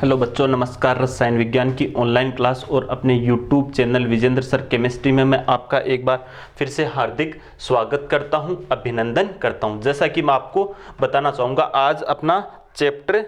Hello बच्चों, नमस्कार। रसायन विज्ञान की ऑनलाइन क्लास और अपने YouTube channel Vijendra sir chemistry में मैं आपका एक बार फिर से हार्दिक स्वागत करता हूं, अभिनंदन करता हूं। जैसा कि मैं आपको बताना चाहूँगा, आज अपना चैप्टर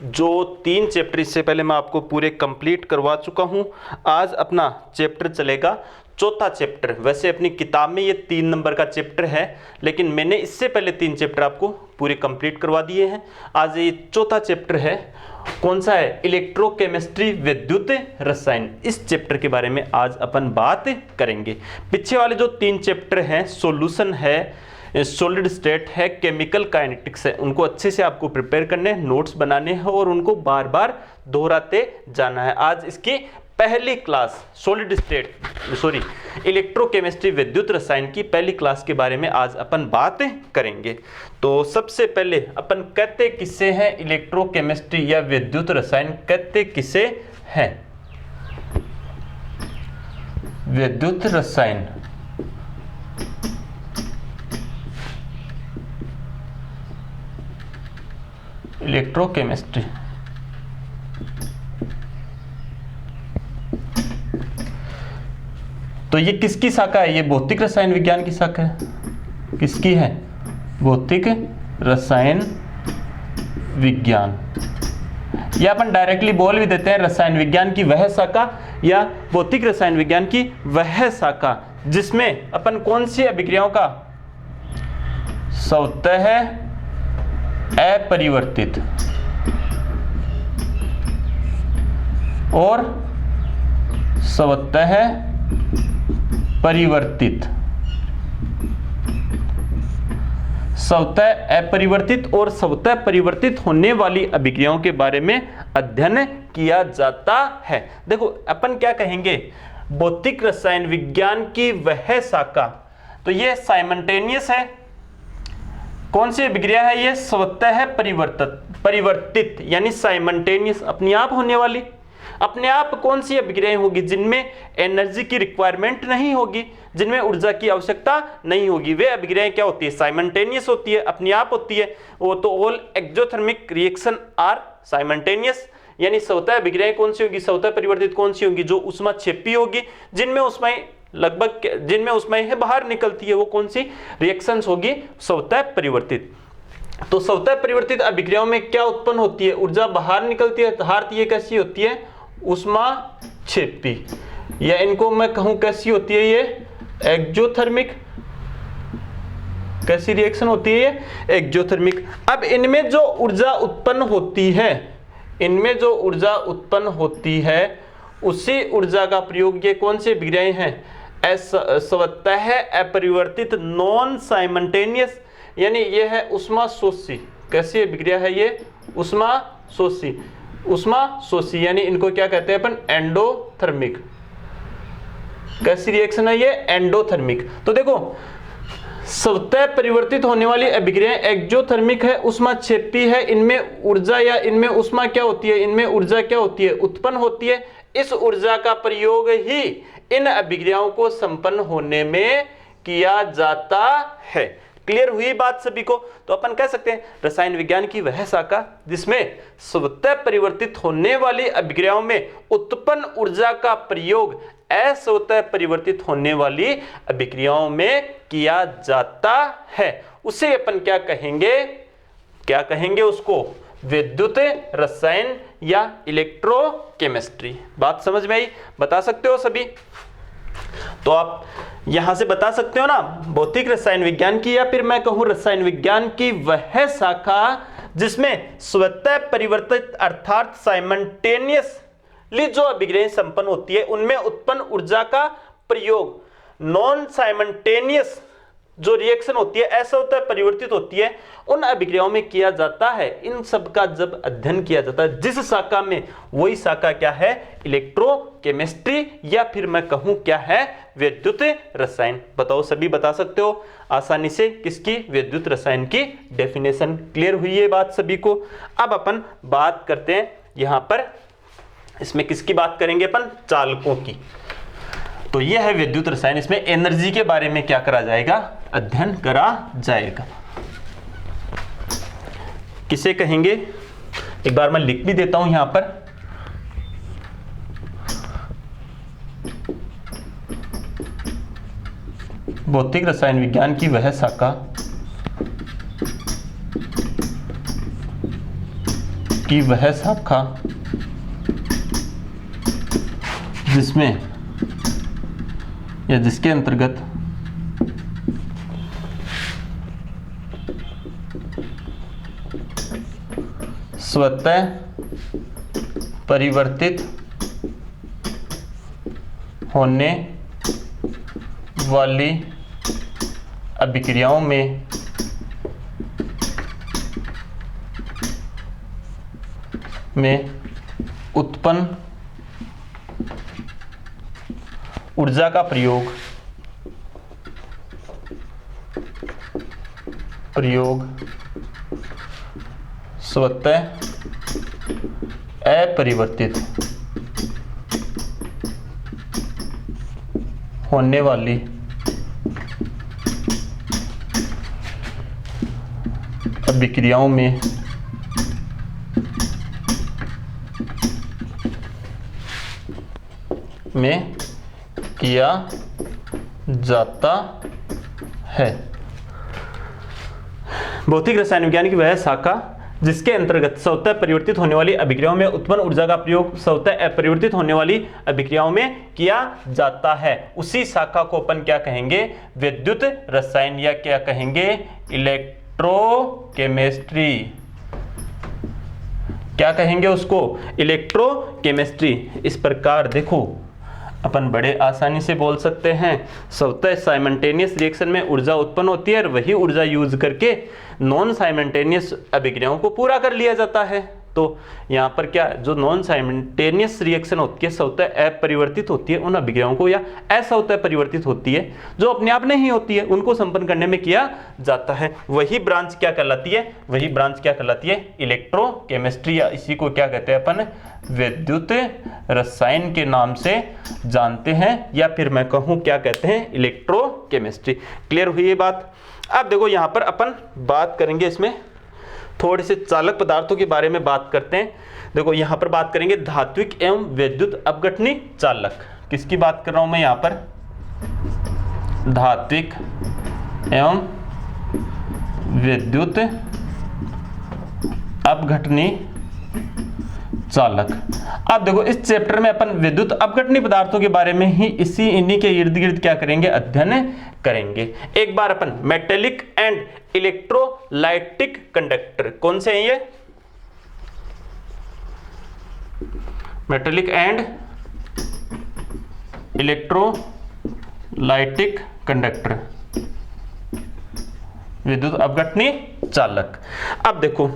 जो 3 चैप्टर इससे पहले मैं आपको पूरे कंप्लीट करवा चुका हूं। आज अपना चैप्टर चलेगा चौथा चैप्टर। वैसे अपनी किताब में ये 3 नंबर का चैप्टर है, लेकिन मैंने इससे पहले 3 चैप्टर आपको पूरे कंप्लीट करवा दिए हैं। आज ये चौथा चैप्टर है। कौन सा है? इलेक्ट्रोकेमिस्ट्री, विद्युत रसायन। इस चैप्टर के बारे में आज अपन बात करेंगे। पीछे वाले जो 3 चैप्टर हैं, सॉल्यूशन है, सॉलिड स्टेट है, केमिकल काइनेटिक्स है, उनको अच्छे से आपको प्रिपेयर करने, नोट्स बनाने हैं और उनको बार बार दोहराते जाना है। आज इसकी पहली क्लास इलेक्ट्रोकेमिस्ट्री विद्युत रसायन की पहली क्लास के बारे में आज अपन बात करेंगे। तो सबसे पहले अपन कहते किसे हैं इलेक्ट्रोकेमिस्ट्री या विद्युत रसायन, कहते किसे हैं? विद्युत रसायन इलेक्ट्रोकेमिस्ट्री तो ये किसकी शाखा है? ये भौतिक रसायन विज्ञान की शाखा है। किसकी है? भौतिक रसायन विज्ञान। या अपन डायरेक्टली बोल भी देते हैं रसायन विज्ञान की वह शाखा या भौतिक रसायन विज्ञान की वह शाखा जिसमें अपन कौन सी अभिक्रियाओं का स्वतः अपरिवर्तित और स्वतः परिवर्तित, स्वतः अपरिवर्तित और स्वतः परिवर्तित होने वाली अभिक्रियाओं के बारे में अध्ययन किया जाता है। देखो अपन क्या कहेंगे, भौतिक रसायन विज्ञान की वह शाखा, तो ये साइमल्टेनियस है। कौन सी अभिक्रिया है ये? स्वतः परिवर्तित यानी साइमल्टेनियस, अपने आप होने वाली। अपने आप कौन सी अभिक्रियाएं होगी? जिनमें एनर्जी की रिक्वायरमेंट नहीं होगी, जिनमें ऊर्जा की आवश्यकता नहीं होगी, वे अभिक्रियाएं क्या होती है? साइमल्टेनियस होती है, अपने आप होती है। वो तो all exothermic reaction are simultaneous, यानी स्वतः अभिक्रियाएं कौन सी होगी? स्वतः परिवर्तित कौन सी होगी? जो ऊष्माक्षेपी होगी, जिनमें ऊष्माएं बाहर निकलती है, वो कौन सी रिएक्शंस होगी? स्वतः परिवर्तित। तो स्वतः परिवर्तित अभिक्रियाओं में क्या उत्पन्न होती है? ऊर्जा बाहर निकलती है, अर्थात ये कैसी होती है? ऊष्माक्षेपी, या इनको मैं कहूं कैसी होती है? ये एक्सोथर्मिक। कैसी रिएक्शन होती है ये? एक्सोथर्मिक। अब इनमें जो ऊर्जा उत्पन्न होती है, उसी ऊर्जा का प्रयोग, ये कौन सी अभिक्रियाएं हैं? स्वतः अपरिवर्तित नॉन साइमल्टेनियस, यानी ये है ऊष्माशोषी। कैसी अभिक्रिया है ये? ऊष्माशोषी, यानी इनको क्या कहते हैं अपन? एंडोथर्मिक। कैसी रिएक्शन है ये? एंडोथर्मिक। तो देखो, स्वतः परिवर्तित होने वाली अभिक्रियाएं एक्सोथर्मिक है, ऊष्माक्षेपी है, इनमें ऊर्जा या इनमें ऊष्मा क्या होती है? इनमें ऊर्जा क्या होती है? उत्पन्न होती है। इस ऊर्जा का प्रयोग ही इन अभिक्रियाओं को संपन्न होने में किया जाता है। क्लियर हुई बात सभी को? तो अपन कह सकते हैं रसायन विज्ञान की वह शाखा जिसमें स्वतः परिवर्तित होने वाली अभिक्रियाओं में उत्पन्न ऊर्जा का प्रयोग अस्वतः परिवर्तित होने वाली अभिक्रियाओं में किया जाता है, उसे अपन क्या कहेंगे? उसको विद्युत रसायन या इलेक्ट्रोकेमिस्ट्री। बात समझ में आई? बता सकते हो सभी? तो आप यहां से बता सकते हो ना, भौतिक रसायन विज्ञान की, या फिर मैं कहूं रसायन विज्ञान की वह शाखा जिसमें स्वतः परिवर्तित अर्थात साइमल्टेनियसली जो अभिक्रियाएं संपन्न होती है, उनमें उत्पन्न ऊर्जा का प्रयोग नॉन साइमल्टेनियस जो रिएक्शन होती है, अस्वतः परिवर्तित होती है, उन अभिक्रियाओं में किया जाता है। इन सब का जब अध्ययन किया जाता है जिस शाखा में, वही शाखा क्या है? इलेक्ट्रोकेमिस्ट्री, या फिर मैं कहूं क्या है? विद्युत रसायन। बताओ, सभी बता सकते हो आसानी से किसकी? विद्युत रसायन की डेफिनेशन। क्लियर हुई है बात सभी को? अब अपन बात करते हैं यहां पर, इसमें किसकी बात करेंगे अपन? चालकों की। तो यह है विद्युत रसायन। इसमें एनर्जी के बारे में क्या करा जाएगा? अध्ययन करा जाएगा। किसे कहेंगे? एक बार मैं लिख भी देता हूं यहां पर, भौतिक रसायन विज्ञान की वह शाखा जिसमें या जिसके अंतर्गत स्वतः परिवर्तित होने वाली अभिक्रियाओं में उत्पन्न ऊर्जा का प्रयोग स्वतः अपरिवर्तित होने वाली अभिक्रियाओं में किया जाता है। भौतिक रसायन विज्ञान की वह शाखा जिसके अंतर्गत स्वतः परिवर्तित होने वाली अभिक्रियाओं में उत्पन्न ऊर्जा का प्रयोग स्वतः अपरिवर्तित होने वाली अभिक्रियाओं में किया जाता है, उसी शाखा को अपन क्या कहेंगे? विद्युत रसायन, या क्या कहेंगे? इलेक्ट्रोकेमिस्ट्री। क्या कहेंगे उसको? इलेक्ट्रोकेमिस्ट्री। इस प्रकार देखो अपन बड़े आसानी से बोल सकते हैं, स्वतः साइमल्टेनियस रिएक्शन में ऊर्जा उत्पन्न होती है और वही ऊर्जा यूज करके नॉन साइमल्टेनियस अभिक्रियाओं को पूरा कर लिया जाता है। तो यहाँ पर क्या, जो नॉन साइमल्टेनियस रिएक्शन होती है स्वतः अपरिवर्तित होती है उन अभिक्रियाओं को, या असवतः परिवर्तित होती है जो अपने आप नहीं होती है, उनको संपन्न करने में किया जाता है। वही ब्रांच क्या कहलाती है? वही ब्रांच क्या कहलाती है? इलेक्ट्रोकेमिस्ट्री, या इसी को क्या कहते हैं अपन? विद्युत रसायन के नाम से जानते हैं, या फिर मैं कहूँ क्या कहते हैं? इलेक्ट्रोकेमिस्ट्री। क्लियर हुई ये बात? अब देखो यहाँ पर अपन बात करेंगे, इसमें थोड़े से चालक पदार्थों के बारे में बात करते हैं। देखो यहाँ पर बात करेंगे धात्विक एवं विद्युत अपघटनी चालक। किसकी बात कर रहा हूं मैं यहाँ पर? धात्विक एवं विद्युत अपघटनी चालक। अब देखो इस चैप्टर में अपन विद्युत अपघटनी पदार्थों के बारे में ही इन्हीं के इर्द गिर्द क्या करेंगे? अध्ययन करेंगे। एक बार अपन मेटेलिक एंड इलेक्ट्रोलाइटिक कंडक्टर, कौन से हैं ये? मेटेलिक एंड इलेक्ट्रोलाइटिक कंडक्टर, विद्युत अपघटनी चालक। अब देखो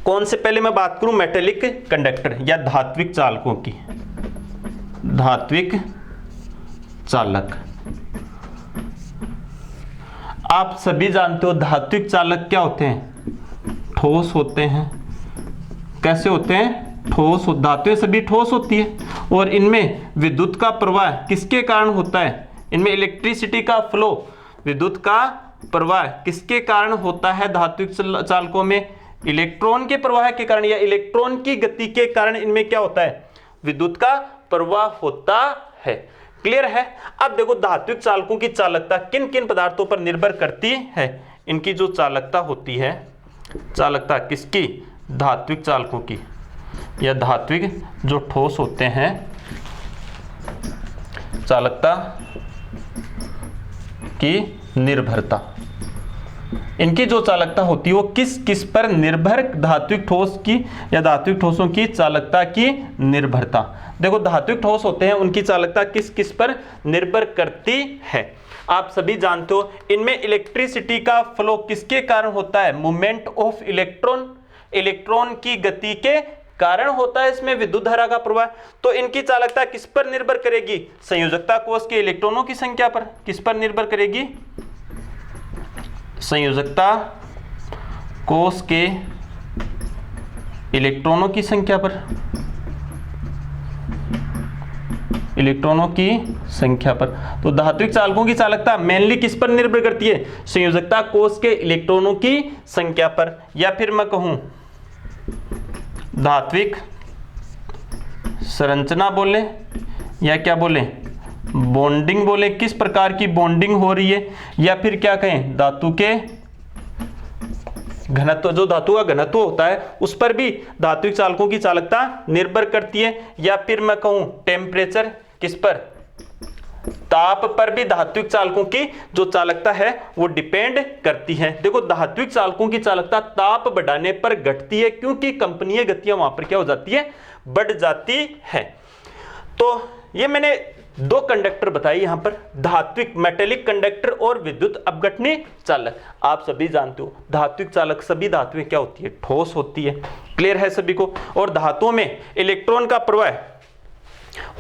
कौन से, पहले मैं बात करूं मेटेलिक कंडक्टर या धात्विक चालकों की। धात्विक चालक, आप सभी जानते हो धात्विक चालक क्या होते हैं? ठोस होते हैं। कैसे होते हैं? ठोस। धातुएं सभी ठोस होती है और इनमें विद्युत का प्रवाह किसके कारण होता है? इनमें इलेक्ट्रिसिटी का फ्लो, विद्युत का प्रवाह किसके कारण होता है? धात्विक चालकों में इलेक्ट्रॉन के प्रवाह के कारण या इलेक्ट्रॉन की गति के कारण इनमें क्या होता है? विद्युत का प्रवाह होता है। क्लियर है? अब देखो धात्विक चालकों की चालकता किन किन पदार्थों पर निर्भर करती है? इनकी जो चालकता होती है, चालकता किसकी? धात्विक चालकों की, या धात्विक जो ठोस होते हैं, चालकता की निर्भरता। इनकी जो चालकता होती है वो किस किस पर निर्भर? धात्विक ठोस की या धात्विक ठोसों की चालकता की निर्भरता। देखो धात्विक ठोस होते हैं उनकी चालकता किस किस पर निर्भर करती है? आप सभी जानते हो इनमें इलेक्ट्रिसिटी का फ्लो किसके कारण होता है? मूवमेंट ऑफ इलेक्ट्रॉन, इलेक्ट्रॉन की गति के कारण होता है इसमें विद्युत धारा का प्रवाह। तो इनकी चालकता किस पर निर्भर करेगी? संयोजकता कोष के इलेक्ट्रॉनों की संख्या पर। किस पर निर्भर करेगी? संयोजकता कोष के इलेक्ट्रॉनों की संख्या पर। इलेक्ट्रॉनों की संख्या पर। तो धात्विक चालकों की चालकता मेनली किस पर निर्भर करती है? संयोजकता कोष के इलेक्ट्रॉनों की संख्या पर, या फिर मैं कहूं धात्विक संरचना बोले, या क्या बोले? बॉन्डिंग बोले किस प्रकार की बॉन्डिंग हो रही है, या फिर क्या कहें धातु के घनत्व, जो धातु का घनत्व होता है उस पर भी धात्विक चालकों की चालकता निर्भर करती है, या फिर मैं कहूं टेम्परेचर किस पर, ताप पर भी धात्विक चालकों की जो चालकता है वो डिपेंड करती है। देखो धात्विक चालकों की चालकता ताप बढ़ाने पर घटती है क्योंकि कंपनीय गतियां वहां पर क्या हो जाती है, बढ़ जाती है। तो ये मैंने दो कंडक्टर बताए यहां पर, धात्विक मेटेलिक कंडक्टर और विद्युत अपघटनी चालक। आप सभी जानते हो धात्विक चालक, सभी धातुएं क्या होती है, ठोस होती है। क्लियर है सभी को। और धातुओं में इलेक्ट्रॉन का प्रवाह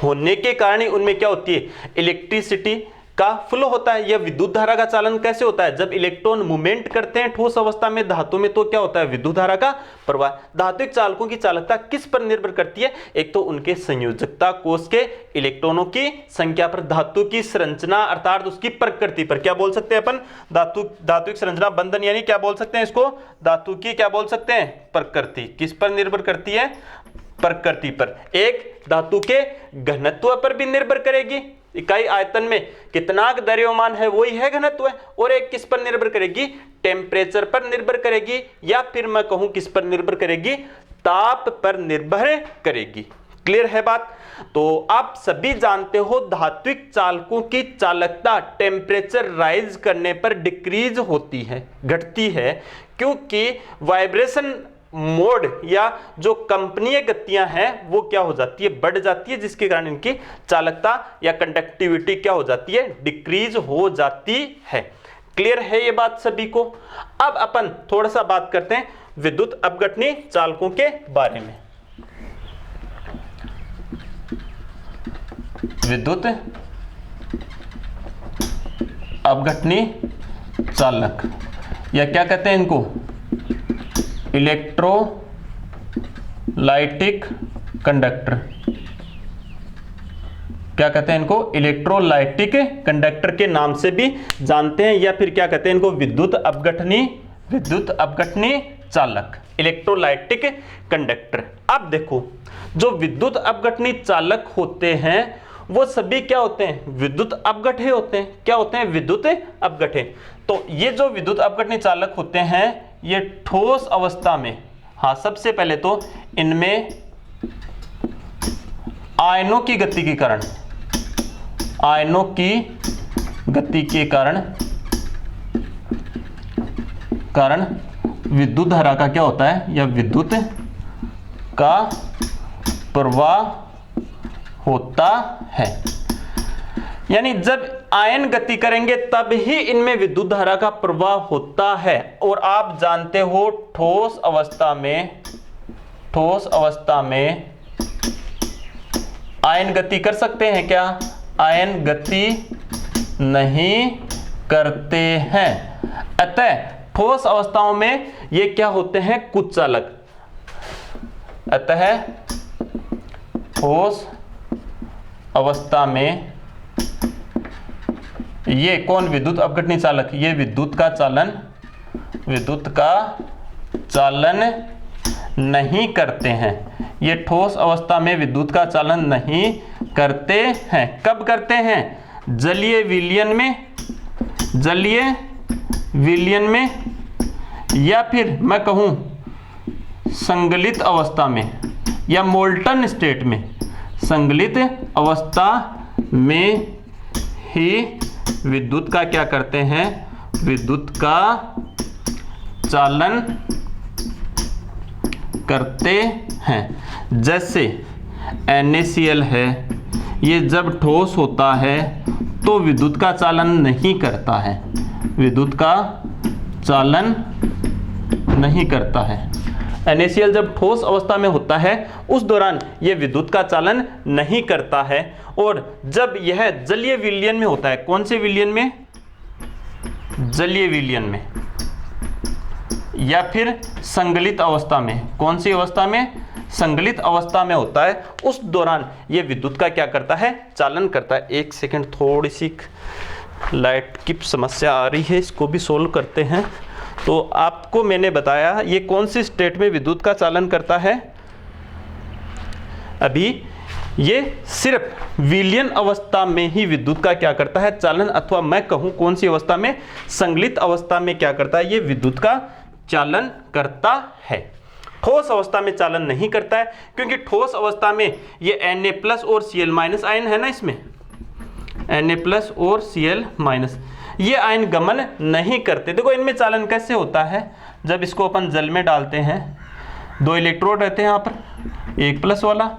होने के कारण ही उनमें क्या होती है, इलेक्ट्रिसिटी का फ्लो होता है। यह विद्युत धारा का चालन कैसे होता है, जब इलेक्ट्रॉन मूवमेंट करते हैं ठोस अवस्था में धातु में, तो क्या होता है, विद्युत धारा का प्रवाह। धात्विक चालकों की चालकता किस पर निर्भर करती है, एक तो उनके संयोजकता कोष के इलेक्ट्रॉनों की संख्या पर, धातु की संरचना अर्थात उसकी प्रकृति पर। क्या बोल सकते हैं अपन, धात्विक संरचना बंधन, यानी क्या बोल सकते हैं इसको, धातु की क्या बोल सकते हैं, प्रकृति। किस पर निर्भर करती है, प्रकृति पर। एक धातु के घनत्व पर भी निर्भर करेगी, इकाई आयतन में कितना द्रव्यमान है वही है घनत्व है। और एक किस पर निर्भर करेगी, टेम्परेचर पर निर्भर करेगी, या फिर मैं कहूं किस पर निर्भर करेगी, ताप पर निर्भर करेगी। क्लियर है बात। तो आप सभी जानते हो धात्विक चालकों की चालकता टेम्परेचर राइज करने पर डिक्रीज होती है, घटती है, क्योंकि वाइब्रेशन मोड या जो कंपनीय गतियां हैं वो क्या हो जाती है, बढ़ जाती है, जिसके कारण इनकी चालकता या कंडक्टिविटी क्या हो जाती है, डिक्रीज हो जाती है। क्लियर है ये बात सभी को। अब अपन थोड़ा सा बात करते हैं विद्युत अपघटनी चालकों के बारे में। विद्युत अपघटनी चालक, या क्या कहते हैं इनको, इलेक्ट्रोलाइटिक कंडक्टर। क्या कहते हैं इनको, इलेक्ट्रोलाइटिक कंडक्टर के नाम से भी जानते हैं, या फिर क्या कहते हैं इनको, विद्युत अपघटनी चालक, इलेक्ट्रोलाइटिक कंडक्टर। अब देखो जो विद्युत अपघटनी चालक होते हैं वो सभी क्या होते हैं, विद्युत अपघटे होते हैं। क्या होते हैं, विद्युत अपघटे। तो ये जो विद्युत अपघटनी चालक होते हैं ये ठोस अवस्था में, हाँ सबसे पहले तो इनमें आयनों की गति के कारण, आयनों की गति के कारण विद्युत धारा का क्या होता है, या विद्युत का प्रवाह होता है। यानी जब आयन गति करेंगे तब ही इनमें विद्युत धारा का प्रवाह होता है। और आप जानते हो ठोस अवस्था में आयन गति कर सकते हैं क्या, आयन गति नहीं करते हैं। अतः ठोस अवस्थाओं में ये क्या होते हैं, कुचालक। अतः ठोस अवस्था में ये कौन, विद्युत अपघटनी चालक, ये विद्युत का चालन नहीं करते हैं। ये ठोस अवस्था में विद्युत का चालन नहीं करते हैं। कब करते हैं, जलीय विलयन में या फिर मैं कहूं संगलित अवस्था में या मोल्टन स्टेट में। संगलित अवस्था में ही विद्युत का क्या करते हैं, विद्युत का चालन करते हैं। जैसे NaCl है, ये जब ठोस होता है तो विद्युत का चालन नहीं करता है, विद्युत का चालन नहीं करता है। NaCl जब ठोस अवस्था में होता है उस दौरान यह विद्युत का चालन नहीं करता है। और जब यह जलीय विलयन में होता है, कौन से विलयन में, जलीय विलयन में, या फिर संगलित अवस्था में, कौन सी अवस्था में, संगलित अवस्था में होता है, उस दौरान यह विद्युत का क्या करता है, चालन करता है। एक सेकंड, थोड़ी सी लाइट की समस्या आ रही है, इसको भी सोल्व करते हैं। तो आपको मैंने बताया ये कौन सी स्टेट में विद्युत का चालन करता है, अभी ये सिर्फ विलयन अवस्था में ही विद्युत का क्या करता है, चालन, अथवा मैं कहूं कौन सी अवस्था में, संगलित अवस्था में क्या करता है, ये विद्युत का चालन करता है। ठोस अवस्था में चालन नहीं करता है, क्योंकि ठोस अवस्था में ये Na+ और Cl- आयन है ना, इसमें Na+ और Cl- ये आयन गमन नहीं करते। देखो इनमें चालन कैसे होता है, जब इसको अपन जल में डालते हैं, 2 इलेक्ट्रोड रहते हैं यहाँ पर, एक प्लस वाला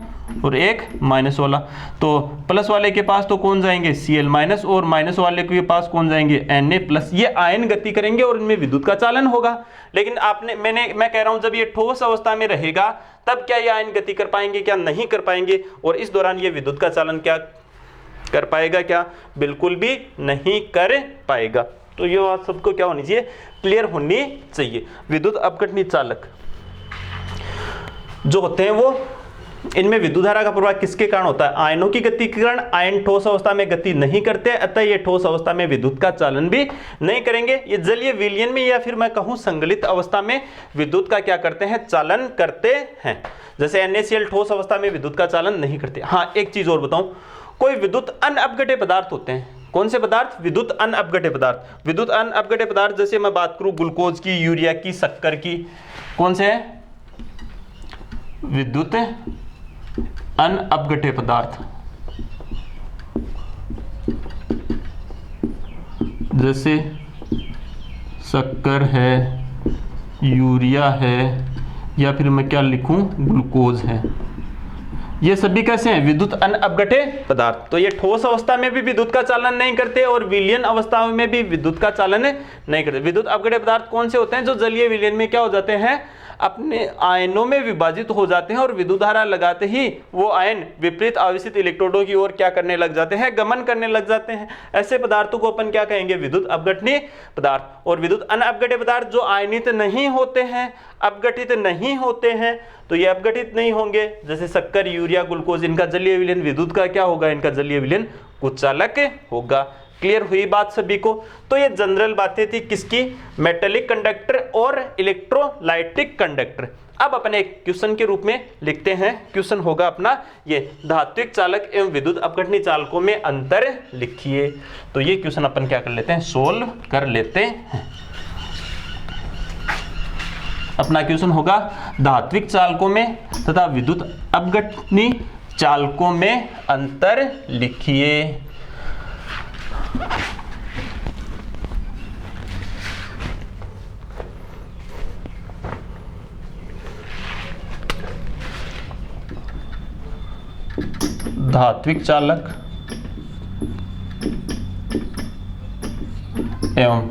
और एक माइनस वाला, तो प्लस वाले के पास तो कौन जाएंगे, Cl- और माइनस वाले के पास कौन जाएंगे, Na+। ये आयन गति करेंगे और इनमें विद्युत का चालन होगा। लेकिन मैं कह रहा हूं जब ये ठोस अवस्था में रहेगा तब क्या ये आयन गति कर पाएंगे, क्या नहीं कर पाएंगे, और इस दौरान ये विद्युत का चालन क्या कर पाएगा, क्या बिल्कुल भी नहीं कर पाएगा। तो ये बात सबको क्या होनी चाहिए, क्लियर होनी चाहिए। विद्युत अपघटनी चालक जो होते हैं वो, इनमें विद्युत धारा का प्रवाह किसके कारण होता है, आयनों की गति के कारण। आयन ठोस अवस्था में गति नहीं करते, अतः ये ठोस अवस्था में विद्युत का चालन भी नहीं करेंगे। ये जलीय विलयन में या फिर मैं कहूं संगलित अवस्था में विद्युत का क्या करते हैं, चालन करते हैं। जैसे NaCl ठोस अवस्था में विद्युत का चालन नहीं करते। हाँ, एक चीज और बताऊं, कोई विद्युत अनअपघटे पदार्थ होते हैं। कौन से पदार्थ, विद्युत अनअपघटे पदार्थ। विद्युत अनअपघटे पदार्थ जैसे मैं बात करूं ग्लूकोज की, यूरिया की, शक्कर की, कौन से है, विद्युत अनअपघटे पदार्थ। जैसे शक्कर है, यूरिया है, या फिर मैं क्या लिखूं, ग्लूकोज है। ये सभी कैसे हैं, विद्युत अनअपघटे पदार्थ। तो ये ठोस अवस्था में भी विद्युत का चालन नहीं करते और विलयन अवस्था में भी विद्युत का चालन नहीं करते। विद्युत अपघटे पदार्थ कौन से होते हैं, जो जलीय विलयन में क्या हो जाते हैं, अपने आयनों में विभाजित हो जाते हैं और विद्युत धारा लगाते ही वो आयन विपरीत आवेशित इलेक्ट्रोडों की ओर क्या करने लग जाते हैं, गमन करने लग जाते हैं। ऐसे पदार्थों को अपन क्या कहेंगे, विद्युत अपघटनी पदार्थ। और विद्युत अनअपघटे पदार्थ जो आयनित नहीं होते हैं, अपघटित नहीं होते हैं, तो ये अपघटित नहीं होंगे, जैसे शक्कर, यूरिया, ग्लूकोज, इनका जलीय विलयन विद्युत का क्या होगा, इनका जलीय विलयन कुचालक होगा। क्लियर हुई बात सभी को। तो ये जनरल बातें थी किसकी, मेटेलिक कंडक्टर और इलेक्ट्रोलाइटिक कंडक्टर। अब अपन एक क्वेश्चन के रूप में लिखते हैं। क्वेश्चन होगा अपना ये, धात्विक चालक एवं विद्युत अपघटनी चालकों में अंतर लिखिए। तो ये क्वेश्चन अपन क्या कर लेते हैं, सोल्व कर लेते हैं। अपना क्वेश्चन होगा, धात्विक चालकों में तथा विद्युत अपघटनी चालकों में अंतर लिखिए। धात्विक चालक एवं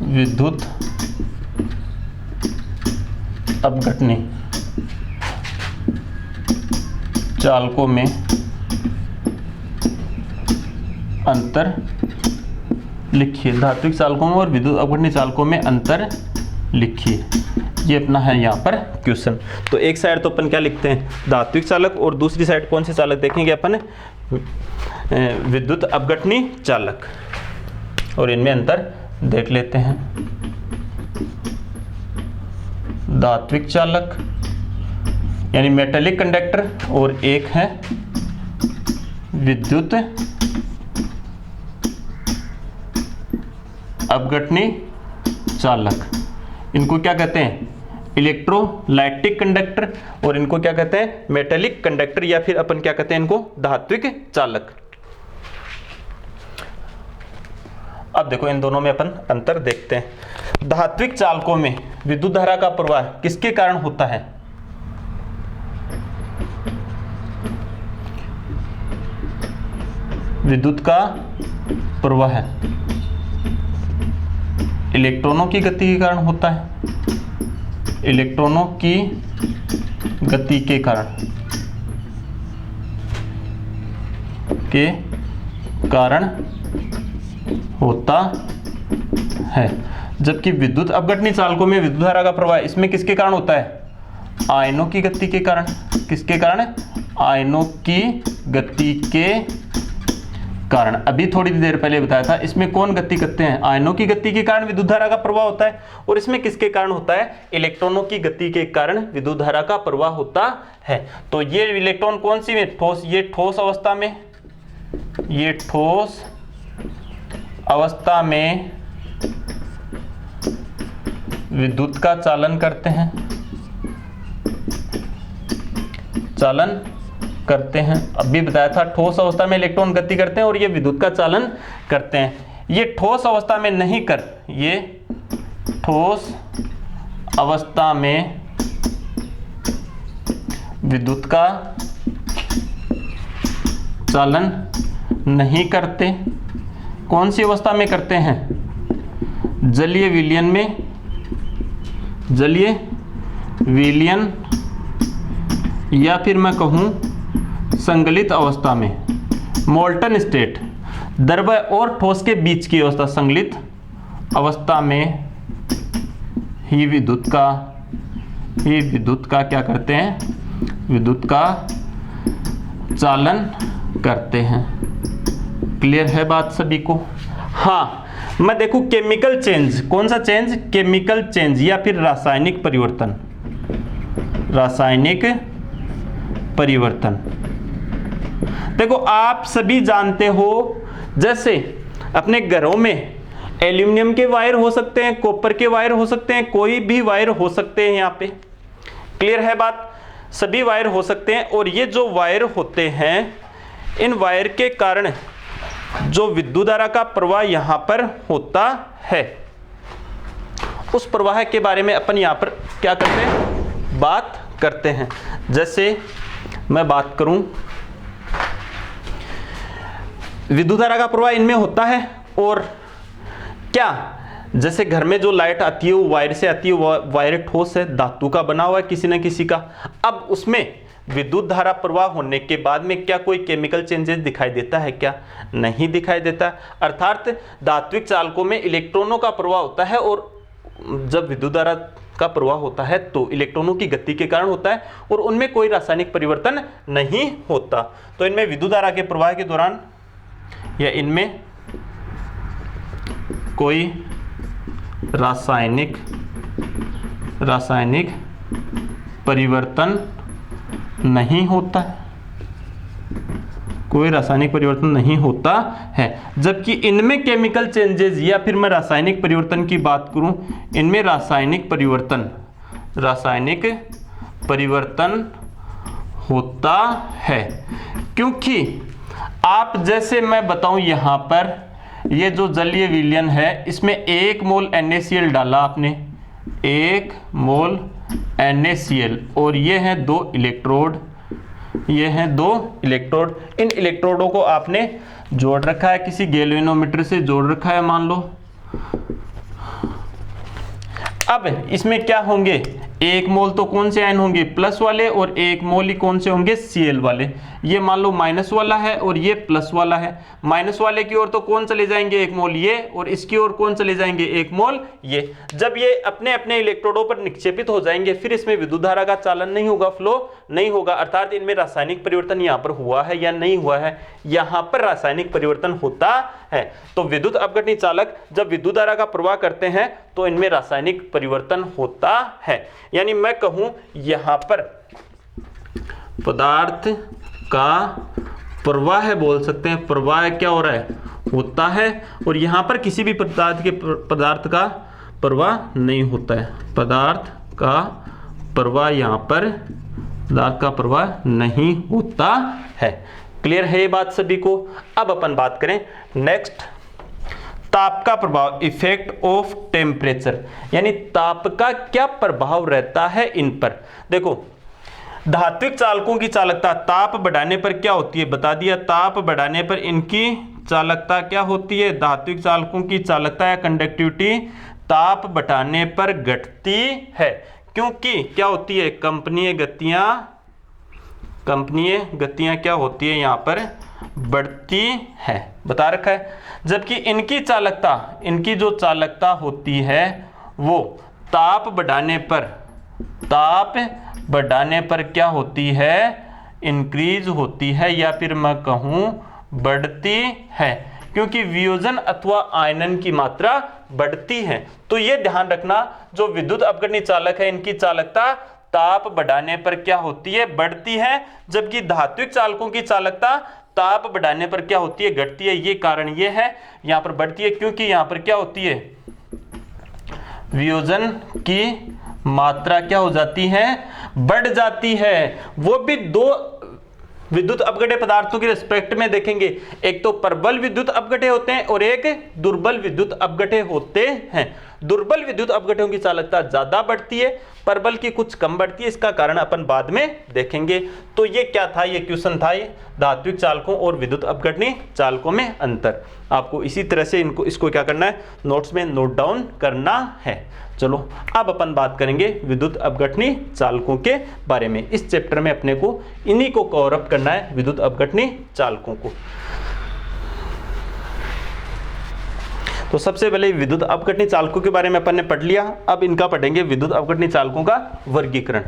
विद्युत अपघटनी चालकों में अंतर लिखिए। धात्विक चालकों में और विद्युत अपघटनी चालकों में अंतर लिखिए। ये अपना है यहाँ पर क्वेश्चन। तो एक साइड तो अपन क्या लिखते हैं, धात्विक चालक, और दूसरी साइड कौन से चालक देखेंगे अपन, विद्युत अपघटनी चालक, और इनमें अंतर देख लेते हैं। धात्विक चालक यानी मेटेलिक कंडक्टर, और एक है विद्युत अपघटनी चालक। इनको क्या कहते हैं, इलेक्ट्रोलाइटिक कंडक्टर, और इनको क्या कहते हैं, मेटेलिक कंडक्टर, या फिर अपन क्या कहते हैं इनको, धात्विक चालक। अब देखो इन दोनों में अपन अंतर देखते हैं। धात्विक चालकों में विद्युत धारा का प्रवाह किसके कारण होता है, विद्युत का प्रवाह इलेक्ट्रॉनों की गति के कारण होता है। इलेक्ट्रॉनों की गति के कारण होता है। जबकि विद्युत अपघटनी चालकों में विद्युत धारा का प्रवाह इसमें किसके कारण होता है, आयनों की गति के कारण। किसके कारण, आयनों की गति के कारण, अभी थोड़ी देर पहले बताया था। इसमें कौन गति करते हैं? आयनों की गति के कारण विद्युत धारा का प्रवाह होता है। और इसमें किसके कारण होता है? इलेक्ट्रॉनों की गति के कारण विद्युत धारा का प्रवाह होता है। तो ये इलेक्ट्रॉन कौन सी में? ठोस, ये ठोस अवस्था में, ये ठोस अवस्था में विद्युत का चालन करते हैं, चालन करते हैं। अभी बताया था ठोस अवस्था में इलेक्ट्रॉन गति करते हैं और ये विद्युत का चालन करते हैं। ये ठोस अवस्था में नहीं कर, ये ठोस अवस्था में विद्युत का चालन नहीं करते। कौन सी अवस्था में करते हैं? जलीय विलयन में, जलीय विलयन या फिर मैं कहूं संगलित अवस्था में, मोल्टन स्टेट, द्रव्य और ठोस के बीच की अवस्था, संगलित अवस्था में ही विद्युत का क्या करते हैं? विद्युत का चालन करते हैं। क्लियर है बात सभी को? हाँ, मैं देखूं केमिकल चेंज, कौन सा चेंज? केमिकल चेंज या फिर रासायनिक परिवर्तन, रासायनिक परिवर्तन। देखो आप सभी जानते हो, जैसे अपने घरों में एल्यूमिनियम के वायर हो सकते हैं, कॉपर के वायर हो सकते हैं, कोई भी वायर हो सकते हैं यहाँ पे। क्लियर है बात? सभी वायर हो सकते हैं। और ये जो वायर होते हैं, इन वायर के कारण जो विद्युत धारा का प्रवाह यहाँ पर होता है, उस प्रवाह के बारे में अपन यहाँ पर क्या करते हैं? बात करते हैं। जैसे मैं बात करूं, विद्युत धारा का प्रवाह इनमें होता है। और क्या, जैसे घर में जो लाइट आती है वो वायर से आती है, वायर ठोस है, धातु का बना हुआ है किसी न किसी का। अब उसमें विद्युत धारा प्रवाह होने के बाद में क्या कोई केमिकल चेंजेस दिखाई देता है? क्या नहीं दिखाई देता। अर्थात धात्विक चालकों में इलेक्ट्रॉनों का प्रवाह होता है, और जब विद्युत धारा का प्रवाह होता है तो इलेक्ट्रॉनों की गति के कारण होता है, और उनमें कोई रासायनिक परिवर्तन नहीं होता। तो इनमें विद्युत धारा के प्रवाह के दौरान या इनमें कोई रासायनिक परिवर्तन नहीं होता है, कोई रासायनिक परिवर्तन नहीं होता है। जबकि इनमें केमिकल चेंजेस या फिर मैं रासायनिक परिवर्तन की बात करूं, इनमें रासायनिक परिवर्तन होता है। क्योंकि आप, जैसे मैं बताऊं यहाँ पर, ये जो जलीय विलयन है, इसमें 1 मोल NaCl डाला आपने, 1 मोल NaCl, और ये हैं 2 इलेक्ट्रोड, ये हैं 2 इलेक्ट्रोड। इन इलेक्ट्रोडों को आपने जोड़ रखा है, किसी गैल्वेनोमीटर से जोड़ रखा है मान लो। अब इसमें क्या होंगे? 1 मोल तो कौन से आयन होंगे? प्लस वाले, और 1 मोल ही कौन से होंगे? Cl वाले। ये मान लो माइनस वाला है और ये प्लस वाला है। माइनस वाले की ओर तो कौन चले जाएंगे? 1 मोल ये, और इसकी ओर कौन चले जाएंगे? 1 मोल ये। जब ये अपने अपने इलेक्ट्रोडों पर निक्षेपित हो जाएंगे, फिर इसमें विद्युत धारा का चालन नहीं होगा, फ्लो नहीं होगा। अर्थात इनमें रासायनिक परिवर्तन यहाँ पर हुआ है या नहीं हुआ है? यहाँ पर रासायनिक परिवर्तन होता है। तो विद्युत अपघटनी चालक जब विद्युत धारा का प्रवाह करते हैं तो इनमें रासायनिक परिवर्तन होता है। यानी मैं कहूं यहाँ पर पदार्थ का प्रवाह बोल सकते हैं, प्रवाह क्या हो रहा है? होता है। और यहाँ पर किसी भी पदार्थ का प्रवाह नहीं होता है, पदार्थ का प्रवाह यहाँ पर पदार्थ का प्रवाह नहीं होता है। क्लियर है ये बात सभी को? अब अपन बात करें नेक्स्ट, ताप का प्रभाव, इफेक्ट ऑफ टेम्परेचर, यानी ताप का क्या प्रभाव रहता है इन पर। देखो धात्विक चालकों की चालकता ताप बढ़ाने पर क्या होती है? बता दिया, ताप बढ़ाने पर इनकी चालकता क्या होती है? धात्विक चालकों की चालकता या कंडक्टिविटी ताप बढ़ाने पर घटती है। क्योंकि क्या होती है? कंपनीय गतियां क्या होती है? यहाँ पर बढ़ती है, बता रखा है। जबकि इनकी चालकता, इनकी जो चालकता होती है वो ताप बढ़ाने पर क्या होती है? इंक्रीज होती है, या फिर मैं कहूँ बढ़ती है, क्योंकि वियोजन अथवा आयनन की मात्रा बढ़ती है। तो ये ध्यान रखना, जो विद्युत अपघटनी चालक है इनकी चालकता ताप बढ़ाने पर क्या होती है, बढ़ती है, जबकि धात्विक चालकों की चालकता ताप बढ़ाने पर क्या होती है, घटती है। ये कारण ये है, यहां पर बढ़ती है क्योंकि यहां पर क्या होती है, वियोजन की मात्रा क्या हो जाती है, बढ़ जाती है। वो भी दो विद्युत अपघटे पदार्थों के रिस्पेक्ट में देखेंगे, एक तो प्रबल विद्युत अपघटे होते हैं और एक दुर्बल विद्युत अपघटे होते हैं। दुर्बल विद्युत अपघटों की चालकता ज्यादा बढ़ती है, प्रबल की कुछ कम बढ़ती है, इसका कारण अपन बाद में देखेंगे। तो ये क्या था, ये क्वेश्चन था, ये धात्विक चालकों और विद्युत अपघटनी चालकों में अंतर। आपको इसी तरह से इसको क्या करना है, नोट्स में नोट डाउन करना है। चलो अब अपन बात करेंगे विद्युत अपघटनी चालकों के बारे में। इस चैप्टर में अपने को इन्हीं को कवर अप करना है, विद्युत अपघटनी चालकों को। तो सबसे पहले विद्युत अपघटनी चालकों के बारे में अपन ने पढ़ लिया, अब इनका पढ़ेंगे विद्युत अपघटनी चालकों का वर्गीकरण।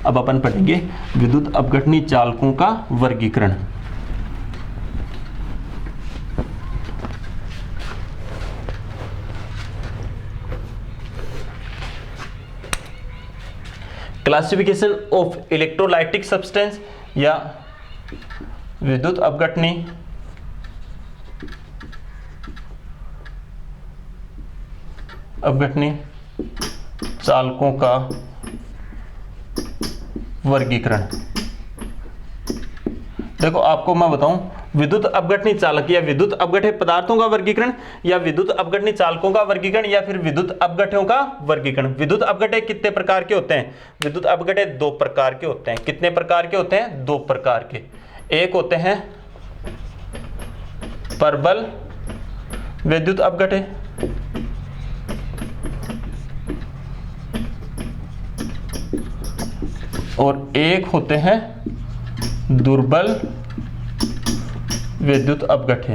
अब अपन पढ़ेंगे विद्युत अपघटनी चालकों का वर्गीकरण। क्लासिफिकेशन ऑफ इलेक्ट्रोलाइटिक सब्सटेंस या विद्युत अपघटनी चालकों का वर्गीकरण। देखो आपको मैं बताऊं, विद्युत अपघटनी चालक या विद्युत अपघटे पदार्थों का वर्गीकरण या विद्युत अपघटनी चालकों का वर्गीकरण या फिर विद्युत अपघटों का वर्गीकरण। विद्युत अपघटे कितने प्रकार के होते हैं, विद्युत अपघटे दो प्रकार के होते हैं। कितने प्रकार के होते हैं, दो प्रकार के। एक होते हैं प्रबल विद्युत अपघटे और एक होते हैं दुर्बल विद्युत अपघटे।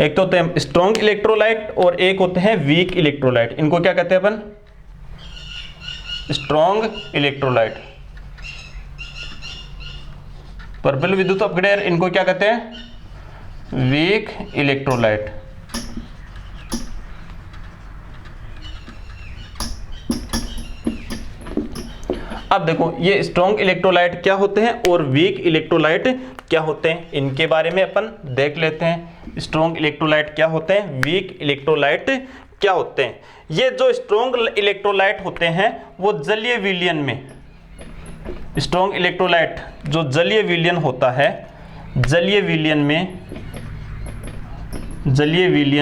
एक तो होते हैं स्ट्रॉन्ग इलेक्ट्रोलाइट और एक होते हैं वीक इलेक्ट्रोलाइट। इनको क्या कहते हैं अपन, स्ट्रॉन्ग इलेक्ट्रोलाइट। प्रबल विद्युत अपघटे, इनको क्या कहते हैं, वीक इलेक्ट्रोलाइट। अब देखो ये स्ट्रॉन्ग इलेक्ट्रोलाइट क्या होते हैं और वीक इलेक्ट्रोलाइट क्या होते हैं, इनके बारे में अपन देख लेते हैं। स्ट्रॉन्ग इलेक्ट्रोलाइट क्या होते हैं, वीक इलेक्ट्रोलाइट क्या होते हैं। ये जो स्ट्रॉन्ग इलेक्ट्रोलाइट होते हैं वो जलीय विलयन में, स्ट्रॉन्ग इलेक्ट्रोलाइट जो जलीय विलयन होता है, जलीय विलयन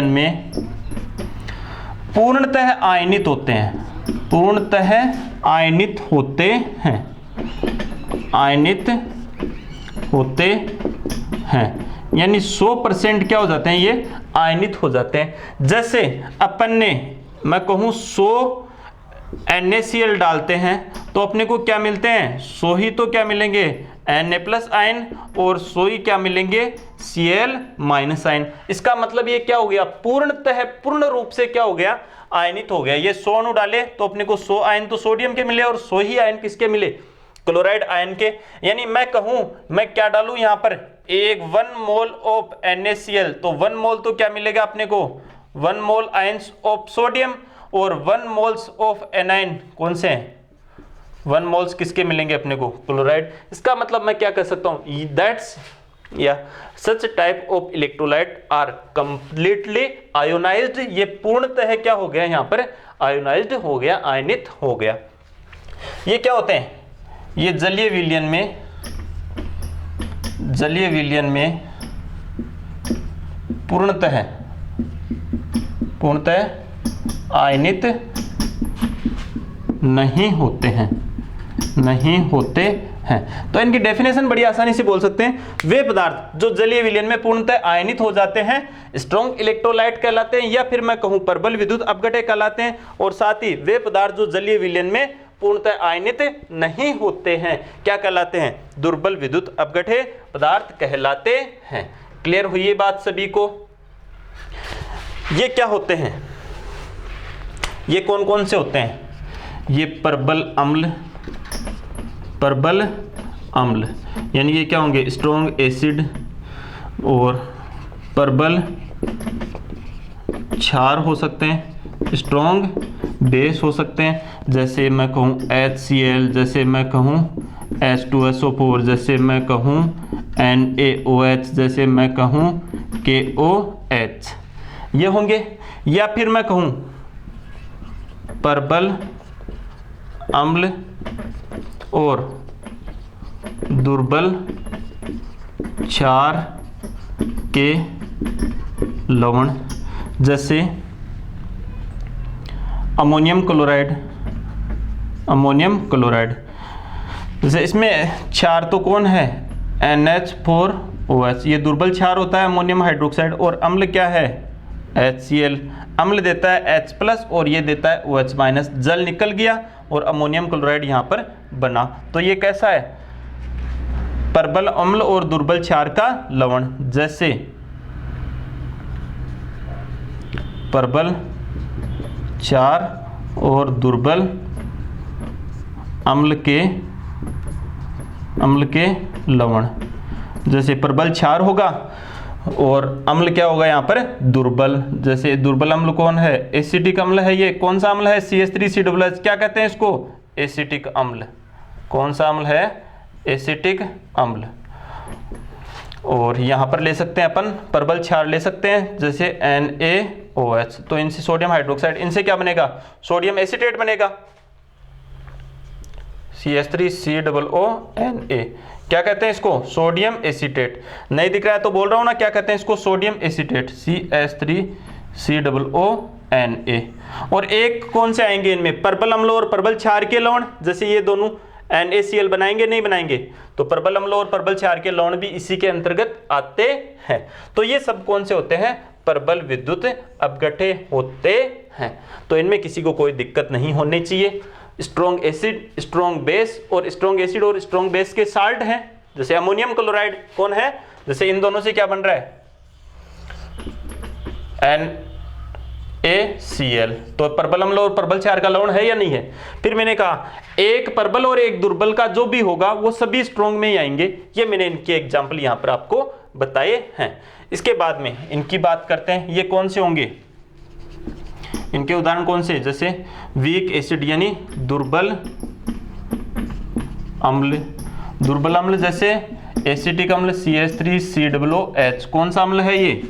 में पूर्णतः आयनित होते हैं, पूर्णतः आयनित होते हैं, आयनित होते हैं, यानी 100% क्या हो जाते हैं, ये आयनित हो जाते हैं। जैसे अपन ने, मैं कहूं 100 NaCl डालते हैं तो अपने को क्या मिलते हैं, 100 ही तो क्या मिलेंगे, Na+ आयन, और 100 ही क्या मिलेंगे, Cl- आयन। इसका मतलब ये क्या हो गया, पूर्णतः पूर्ण रूप से क्या हो गया, आयनित हो गया। ये 100 अणु डाले तो अपने को 100 आयन तो सोडियम के मिले और 100 ही आयन किसके मिले, क्लोराइड आयन के। यानी मैं कहूं, मैं क्या डालूं यहां पर, एक 1 मोल ऑफ NaCl, तो 1 मोल तो क्या मिलेगा अपने को, 1 मोल आयंस ऑफ सोडियम, और 1 मोल्स ऑफ एनाइन कौन से हैं, 1 मोल्स किसके मिलेंगे अपने को, क्लोराइड। इसका मतलब मैं क्या कर सकता हूं, दैट्स या such type of electrolyte are completely ionized. ये पूर्णतः क्या हो गया, यहां पर आयोनाइज्ड हो गया, आयनित हो गया। ये क्या होते हैं, ये जलीय विलयन में पूर्णतः आयनित नहीं होते हैं, तो इनकी डेफिनेशन बड़ी आसानी से बोल सकते हैं, वे पदार्थ जो जलीय विलयन में पूर्णतः आयनित हो जाते हैं स्ट्रॉन्ग इलेक्ट्रोलाइट कहलाते हैं, या फिर मैं कहूं प्रबल विद्युत अपघटे कहलाते हैं, और साथ ही वे पदार्थ जो जलीय विलयन में पूर्णतः आयनित नहीं होते हैं क्या कहलाते हैं, दुर्बल विद्युत अपघटे पदार्थ कहलाते हैं। क्लियर हुई ये बात सभी को। ये क्या होते हैं, ये कौन कौन से होते हैं? ये प्रबल अम्ल यानी ये क्या होंगे? स्ट्रॉन्ग एसिड और प्रबल क्षार हो सकते हैं, स्ट्रॉन्ग बेस हो सकते हैं, जैसे मैं कहूँ HCl, जैसे मैं कहूँ H2SO4, जैसे मैं कहूँ NaOH, जैसे मैं कहूँ KOH, ये होंगे। या फिर मैं कहूँ प्रबल अम्ल और दुर्बल क्षार के लवण, जैसे अमोनियम क्लोराइड। जैसे इसमें क्षार तो कौन है? NH4OH, ये दुर्बल क्षार होता है अमोनियम हाइड्रोक्साइड, और अम्ल क्या है? HCl। अम्ल देता है H+ और ये देता है OH-। जल निकल गया और अमोनियम क्लोराइड यहाँ पर बना। तो ये कैसा है? प्रबल अम्ल और दुर्बल क्षार का लवण, जैसे प्रबल क्षार और दुर्बल अम्ल के लवण। जैसे प्रबल क्षार होगा और अम्ल क्या होगा यहाँ पर? दुर्बल। जैसे दुर्बल अम्ल कौन है? एसिटिक अम्ल है। ये कौन सा अम्ल है? CH3COOH। क्या कहते हैं इसको? एसिटिक अम्ल। कौन सा अम्ल है? एसिटिक अम्ल। और यहाँ पर ले सकते हैं अपन प्रबल क्षार ले सकते हैं, जैसे NaOH। तो इनसे सोडियम हाइड्रोक्साइड, इनसे क्या बनेगा? सोडियम एसीटेट बनेगा, CH3COONA। क्या कहते हैं इसको? Sodium acetate. नहीं दिख रहा है तो बोल रहा हूँ ना, क्या कहते हैं इसको? Sodium acetate, CH3COONA। और एक कौन से आएंगे इनमें? प्रबल अम्ल और प्रबल क्षार के लवण, जैसे ये दोनों NaCl बनाएंगे, नहीं बनाएंगे? तो प्रबल अम्ल और प्रबल क्षार के लवण भी इसी के अंतर्गत आते हैं। तो ये सब कौन से होते हैं? प्रबल विद्युत अपघट्य होते हैं। तो इनमें किसी को कोई दिक्कत नहीं होनी चाहिए। स्ट्रॉन्ग एसिड, स्ट्रॉन्ग बेस, और स्ट्रॉन्ग एसिड और स्ट्रॉन्ग बेस के साल्ट हैं, जैसे अमोनियम क्लोराइड कौन है? जैसे इन दोनों से क्या बन रहा है? NaCl। तो प्रबल अम्ल और प्रबल क्षार का लवण है या नहीं है? फिर मैंने कहा एक प्रबल और एक दुर्बल का जो भी होगा वो सभी स्ट्रॉन्ग में ही आएंगे। ये मैंने इनके एग्जाम्पल यहाँ पर आपको बताए हैं। इसके बाद में इनकी बात करते हैं, ये कौन से होंगे? इनके उदाहरण कौन से? जैसे वीक एसिड यानी दुर्बल अम्ल, जैसे एसिटिक अम्ल CH3COOH। कौन सा अम्ल है ये?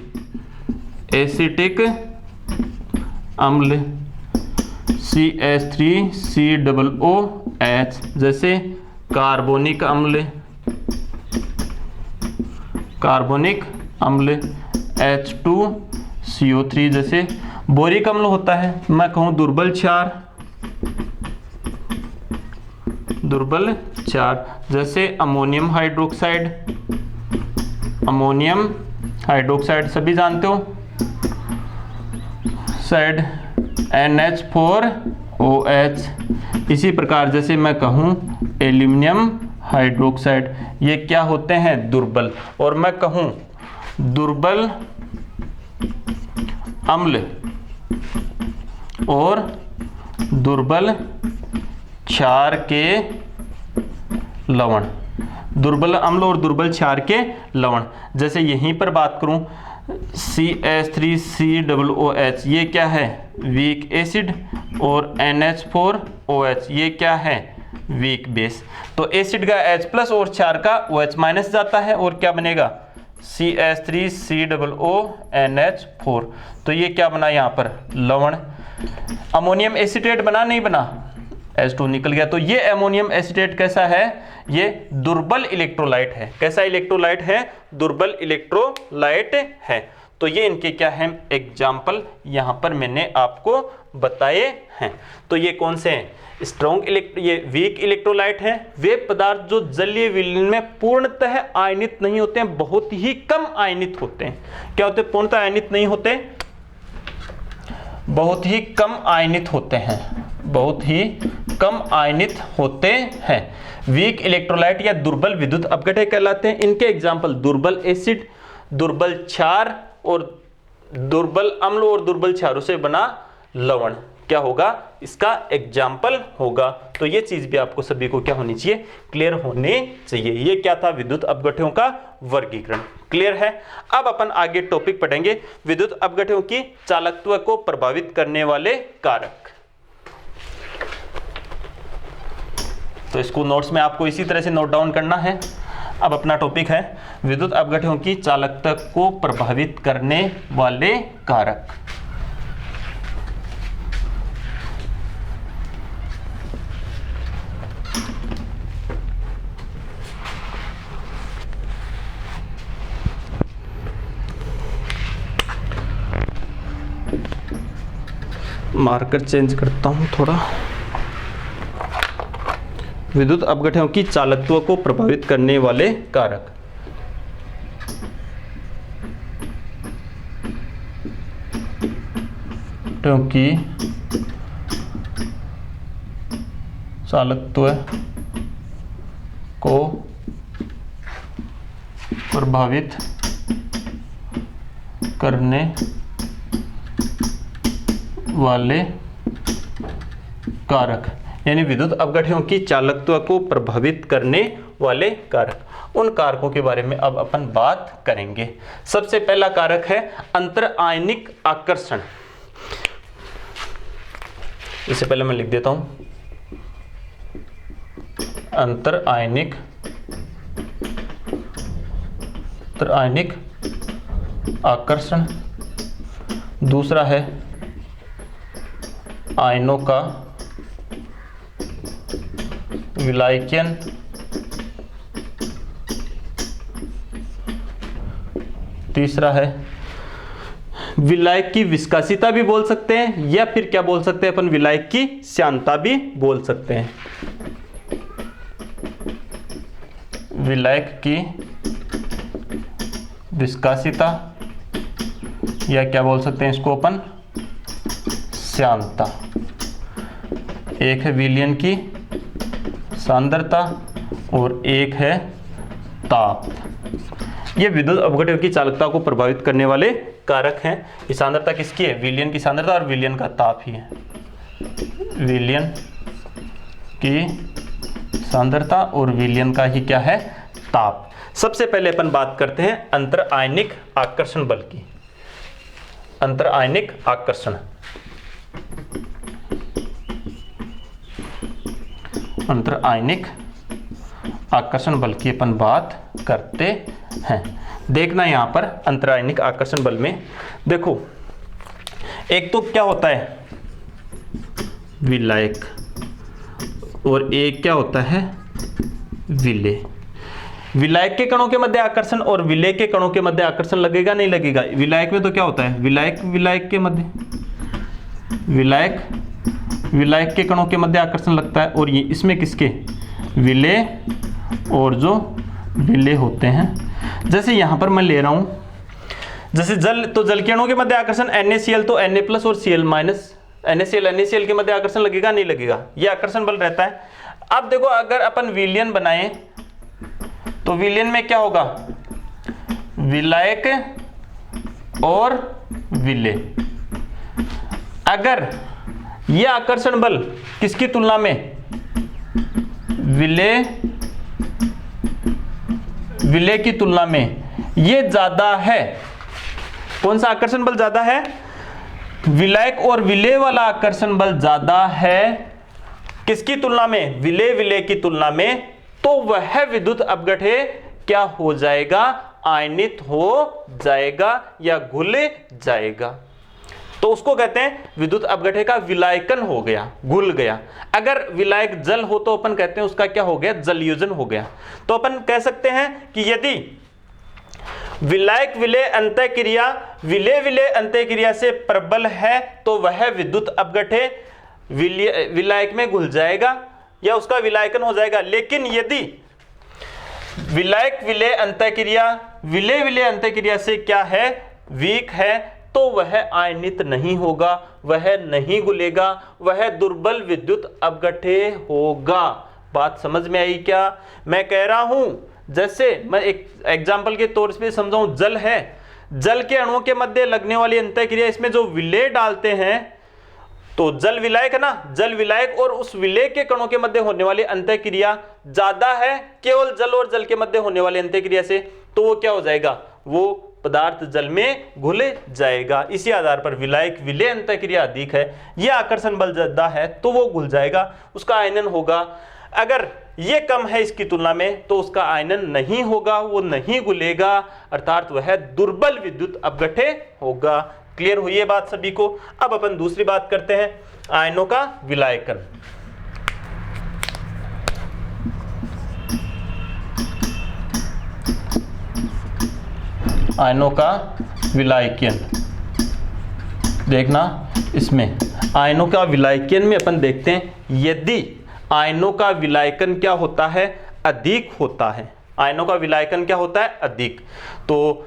एसिटिक अम्ल CH3COOH। जैसे कार्बोनिक अम्ल H2CO3। जैसे बोरिक अम्ल होता है, मैं कहूँ दुर्बल क्षार, जैसे अमोनियम हाइड्रोक्साइड सभी जानते हो, साइड NH4OH। इसी प्रकार जैसे मैं कहूँ एल्यूमिनियम हाइड्रोक्साइड, ये क्या होते हैं? दुर्बल। और मैं कहूँ दुर्बल अम्ल और दुर्बल क्षार के लवण, दुर्बल अम्ल और दुर्बल क्षार के लवण। जैसे यहीं पर बात करूं CH3COOH, ये क्या है? वीक एसिड, और NH4OH ये क्या है? Weak base. तो एसिड का H+ और क्षार का OH- जाता है और क्या बनेगा? CH3COONH4। तो ये क्या बना यहाँ पर? लवण। अमोनियम एसीटेट बना, नहीं बना? H2 निकल गया। तो ये अमोनियम एसीटेट कैसा है? ये दुर्बल इलेक्ट्रोलाइट है। कैसा इलेक्ट्रोलाइट है? दुर्बल इलेक्ट्रोलाइट है। तो ये इनके क्या है? एग्जाम्पल यहाँ पर मैंने आपको बताए हैं। तो ये कौन से हैं? ये वीक इलेक्ट्रोलाइट हैं। वे पदार्थ जो जलीय विलयन में पूर्णतः आयनित नहीं होते हैं, बहुत ही कम आयनित होते हैं। क्या होते हैं? पूर्णतः आयनित नहीं होते, बहुत ही कम आयनित होते हैं, बहुत ही कम आयनित होते हैं। वीक इलेक्ट्रोलाइट या दुर्बल विद्युत अपघट्य कहलाते हैं। इनके एग्जाम्पल दुर्बल एसिड, दुर्बल क्षार और दुर्बल अम्ल और दुर्बल क्षारों से बना लवण क्या होगा, इसका एग्जाम्पल होगा। तो ये चीज भी आपको सभी को क्या होनी चाहिए, क्लियर होने चाहिए। ये क्या था, विद्युत अपघट्यों का वर्गीकरण। क्लियर है। अब अपन आगे टॉपिक पढ़ेंगे, विद्युत अपघट्यों की चालकत्व को प्रभावित करने वाले कारक। तो इसको नोट्स में आपको इसी तरह से नोट डाउन करना है। अब अपना टॉपिक है विद्युत अपघट्यों की चालकत्व को प्रभावित करने वाले कारक। मार्कर चेंज करता हूं थोड़ा। विद्युत अपघट्यों की चालकत्व को प्रभावित करने वाले कारक। क्योंकि चालकत्व को प्रभावित करने वाले कारक, यानी विद्युत अपघट्यों की चालकत्व को प्रभावित करने वाले कारक। उन कारकों के बारे में अब अपन बात करेंगे। सबसे पहला कारक है अंतर आयनिक आकर्षण। इससे पहले मैं लिख देता हूं, अंतर आयनिक आकर्षण। दूसरा है आयनों का विलायकन। तीसरा है विलायक की विस्कासिता भी बोल सकते हैं, या फिर क्या बोल सकते हैं अपन, विलायक की श्यानता भी बोल सकते हैं। विलायक की विस्कासिता, या क्या बोल सकते हैं इसको अपन, श्यानता। एक है विलयन की सांद्रता और एक है ताप। ये विद्युत अपघट्यों की चालकता को प्रभावित करने वाले कारक हैं। ये सांद्रता किसकी है, विलयन की सांद्रता, और विलयन का ताप ही है। विलयन की सांद्रता और विलयन का ही क्या है, ताप। सबसे पहले अपन बात करते हैं अंतर आयनिक आकर्षण बल की। अंतर आयनिक आकर्षण, अंतर आयनिक आकर्षण बल की अपन बात करते हैं। देखना यहां पर अंतर आयनिक आकर्षण बल में देखो, एक तो क्या होता है विलायक, और एक क्या होता है विलेय। विलायक के कणों के मध्य आकर्षण और विलेय के कणों के मध्य आकर्षण लगेगा, नहीं लगेगा। विलायक में तो क्या होता है, विलायक के मध्य, विलायक के कणों के मध्य आकर्षण लगता है, और ये इसमें किसके, विलेय और जो विलेय होते हैं। जैसे यहां पर मैं ले रहा हूं, जैसे जल, तो जल के अणुओं के मध्य आकर्षण NaCl, तो Na+ और Cl-, NaCl के मध्य आकर्षण लगेगा, नहीं लगेगा। ये आकर्षण बल रहता है। अब देखो, अगर अपन विलयन बनाएं तो विलयन में क्या होगा, विलायक और विलेय। अगर ये आकर्षण बल किसकी तुलना में, विलेय की तुलना में ये ज्यादा है। कौन सा आकर्षण बल ज्यादा है, विलायक और विलेय वाला आकर्षण बल ज्यादा है किसकी तुलना में, विलेय की तुलना में, तो वह विद्युत अपघट्य क्या हो जाएगा, आयनित हो जाएगा या घुल जाएगा। तो उसको कहते हैं विद्युत अपघट्य का विलायकन हो गया, घुल गया। अगर विलायक जल हो तो अपन कहते हैं उसका क्या हो गया, जलयोजन हो गया। तो अपन कह सकते हैं कि यदि विलायक विलेय अंतःक्रिया विलेय अंतःक्रिया से प्रबल है तो वह विद्युत अपघट्य विलायक में घुल जाएगा या उसका विलायकन हो जाएगा। लेकिन यदि विलायक विलेय अंतःक्रिया से क्या है, वीक है, तो वह आयनित नहीं होगा, वह नहीं घुलेगा, वह दुर्बल विद्युत अपघट्य होगा। बात समझ में आई क्या? मैं कह रहा हूं, जैसे मैं एक एग्जाम्पल के तौर पे समझाऊं, जल है, जल के अणुओं के मध्य लगने वाली अंतःक्रिया, इसमें जो विलेय डालते हैं तो जल विलायक है ना, जल विलायक और उस विलेय के कणों के मध्य होने वाली अंतःक्रिया ज्यादा है केवल जल और जल के मध्य होने वाली अंतःक्रिया से, तो वो क्या हो जाएगा, वो पदार्थ जल में घुल जाएगा। इसी आधार पर विलायक विलेय अंतःक्रिया अधिक है, यह आकर्षण बल ज्यादा है तो वो घुल जाएगा, उसका आयनन होगा। अगर ये कम है इसकी तुलना में तो उसका आयनन नहीं होगा, वो नहीं घुलेगा, अर्थात वह दुर्बल विद्युत अपघट्य होगा। क्लियर हुई ये बात सभी को। अब अपन दूसरी बात करते हैं, आयनों का विलायकन। आयनों का विलायकन देखना, इसमें आयनों का विलायकन में अपन देखते हैं, यदि आयनों का विलायकन क्या होता है, अधिक होता है। आयनों का विलायकन क्या होता है, अधिक। तो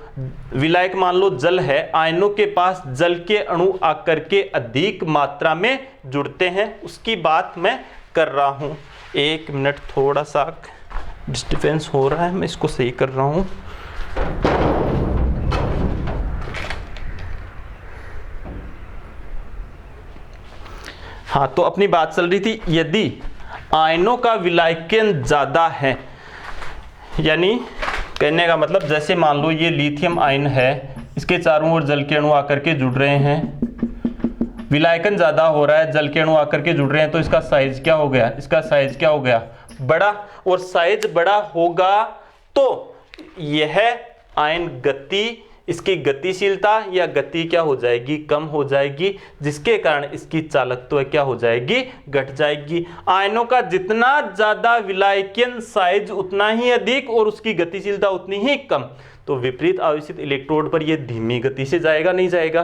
विलायक मान लो जल है, आयनों के पास जल के अणु आकर के अधिक मात्रा में जुड़ते हैं, उसकी बात मैं कर रहा हूं। एक मिनट, थोड़ा सा डिस्टर्बेंस हो रहा है, मैं इसको सही कर रहा हूं। हाँ, तो अपनी बात चल रही थी, यदि आयनों का विलायकन ज्यादा है, यानी कहने का मतलब जैसे मान लो ये लिथियम आयन है, इसके चारों ओर जल के अणु आकर के जुड़ रहे हैं, विलायकन ज्यादा हो रहा है, जल के अणु आकर के जुड़ रहे हैं, तो इसका साइज क्या हो गया, इसका साइज क्या हो गया, बड़ा। और साइज बड़ा होगा तो यह आयन गति, इसकी गतिशीलता या गति क्या हो जाएगी, कम हो जाएगी, जिसके कारण इसकी चालकत्व क्या हो जाएगी, घट जाएगी। आयनों का जितना ज्यादा विलायकन, साइज उतना ही अधिक और उसकी गतिशीलता उतनी ही कम। तो विपरीत आवेशित इलेक्ट्रोड पर यह धीमी गति से जाएगा, नहीं जाएगा,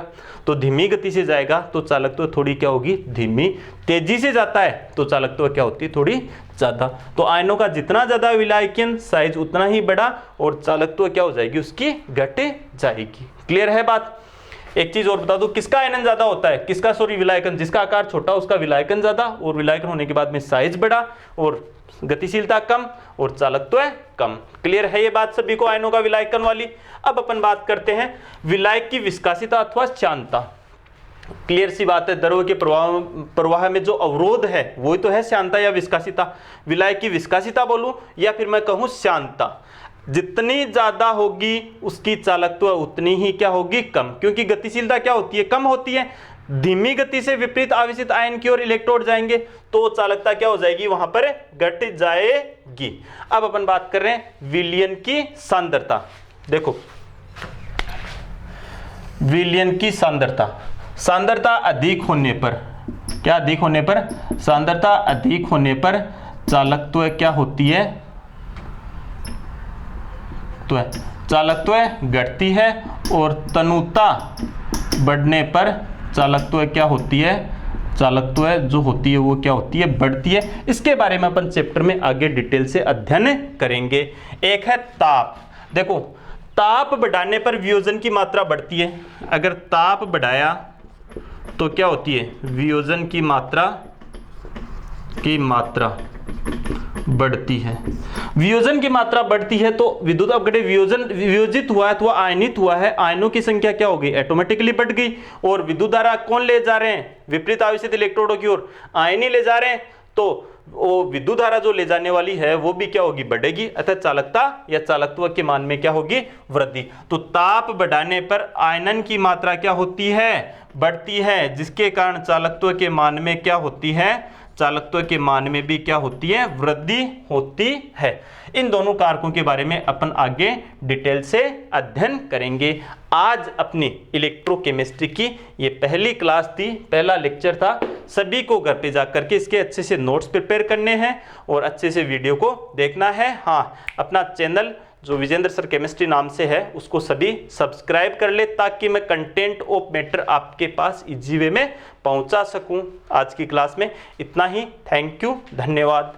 तो धीमी गति से जाएगा तो चालकत्व थोड़ी क्या होगी, धीमी। तेजी से जाता है तो चालकत्व क्या होती है, थोड़ी ज्यादा। तो आयनों का जितना ज्यादा विलायकन, साइज उतना ही बड़ा और चालकत्व क्या हो जाएगी, उसकी घट जाएगी। क्लियर है बात। एक चीज और बता दूं, किसका आयनन ज्यादा होता है, किसका सॉरी विलायकन, जिसका आकार छोटा उसका विलायकन ज्यादा, और विलायकन होने के बाद में साइज बड़ा और गतिशीलता कम और चालकत्व कम। क्लियर है ये बात सभी को, आयनों का विलायकन वाली। अब अपन बात करते हैं विलायक की विस्कासिता अथवा श्यानता। क्लियर सी बात है, द्रव के प्रवाह में जो अवरोध है वही तो है श्यानता या विस्कासिता। विलायक की विस्कासिता बोलूं या फिर मैं कहूं श्यानता, जितनी ज्यादा होगी उसकी चालकत्व उतनी ही क्या होगी, कम, क्योंकि गतिशीलता क्या होती है, कम होती है। धीमी गति से विपरीत आवेशित आयन की ओर इलेक्ट्रोड जाएंगे तो चालकता क्या हो जाएगी, वहां पर घट जाएगी। अब अपन बात कर रहे हैं विलयन की सांद्रता। देखो विलयन की सांद्रता, सांद्रता अधिक होने पर, क्या अधिक होने पर, सांद्रता अधिक होने पर चालकत्व क्या होती है, तो चालकत्व घटती है और तनुता बढ़ने पर चालकत्व क्या होती है, चालकत्व जो होती है वो क्या होती है, बढ़ती है। इसके बारे में अपन चैप्टर में आगे डिटेल से अध्ययन करेंगे। एक है ताप। देखो ताप बढ़ाने पर वियोजन की मात्रा बढ़ती है। अगर ताप बढ़ाया तो क्या होती है, वियोजन की मात्रा बढ़ती है। वियोजन की मात्रा बढ़ती है तो विद्युत अपघट्य वियोजित हुआ है तो आयनित हुआ है, आयनों की संख्या क्या हो गई, ऑटोमेटिकली बढ़ गई। और विद्युत धारा कौन ले जा रहे हैं, विपरीत आवेशित इलेक्ट्रोडों की ओर आयन ही ले जा रहे हैं, तो वो विद्युत धारा जो ले जाने वाली है वो भी क्या होगी, बढ़ेगी। अतः चालकता या चालकत्व के मान में क्या होगी, वृद्धि। तो ताप बढ़ाने पर आयनन की मात्रा क्या होती है, बढ़ती है, जिसके कारण चालकत्व के मान में क्या होती है, चालकत्व के मान में भी क्या होती है, वृद्धि होती है। इन दोनों कारकों के बारे में अपन आगे डिटेल से अध्ययन करेंगे। आज अपनी इलेक्ट्रोकेमिस्ट्री की ये पहली क्लास थी, पहला लेक्चर था। सभी को घर पे जाकर के इसके अच्छे से नोट्स प्रिपेयर करने हैं और अच्छे से वीडियो को देखना है। हाँ, अपना चैनल जो विजेंद्र सर केमिस्ट्री नाम से है उसको सभी सब्सक्राइब कर ले ताकि मैं कंटेंट ऑफ मैटर आपके पास इजी वे में पहुंचा सकूं। आज की क्लास में इतना ही। थैंक यू, धन्यवाद।